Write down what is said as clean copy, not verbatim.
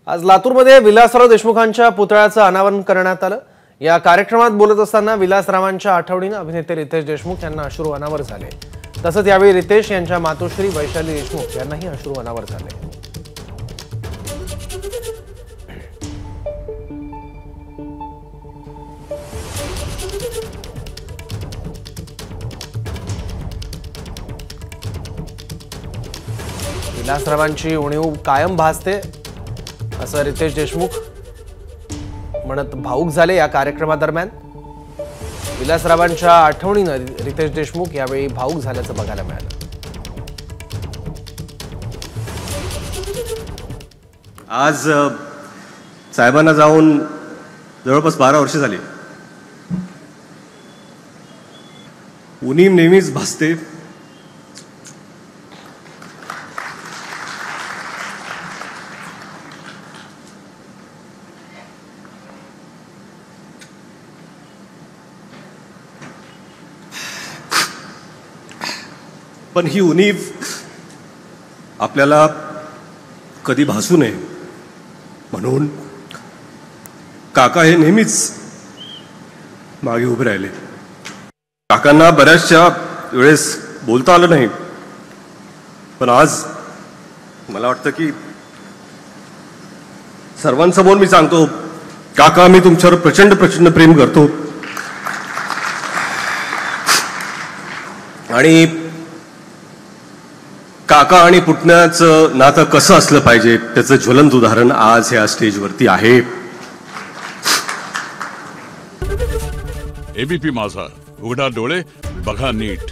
आज लातूरमध्ये विलासराव देशमुखांच्या पुतळ्याचं अनावरण करण्यात आलं। या कार्यक्रमात बोलत असताना विलासरावांच्या आठवणीने अभिनेते रितेश देशमुख यांना अश्रू अनावर झाले। तसंच यावेळी रितेश यांच्या मातोश्री वैशाली देशमुख यांनाही अश्रू अनावर झाले। विलासरावांची उणीव कायम भासते असं रितेश देशमुख म्हणत भाऊक झाले। या कार्यक्रमादरम्यान विलासरावांच्या आठवणीने रितेश देशमुख यावेळी भाऊक झाल्याचं बघायला मिळालं। आज साहेबांना जाऊन जवळपास 12 वर्ष झाली। उणीव नेहमीच भासते। पण ही उणीव आपल्याला कधी भासू नये म्हणून काका हे नेहमीच मागे उभे राहिले। काकांना बऱ्याचशा वेळेस बोलता आलं नाही, पण आज मला वाटतं की सर्वांसमोर मी सांगतो, काका मी तुमच्यावर प्रचंड प्रचंड प्रेम करतो आणि काका आणि पुतण्याचं नातं कसं असलं पाहिजे त्याचं ज्वलंत उदाहरण आज या स्टेजवरती आहे। एबीपी माझा, उघडा डोळे बघा नीट।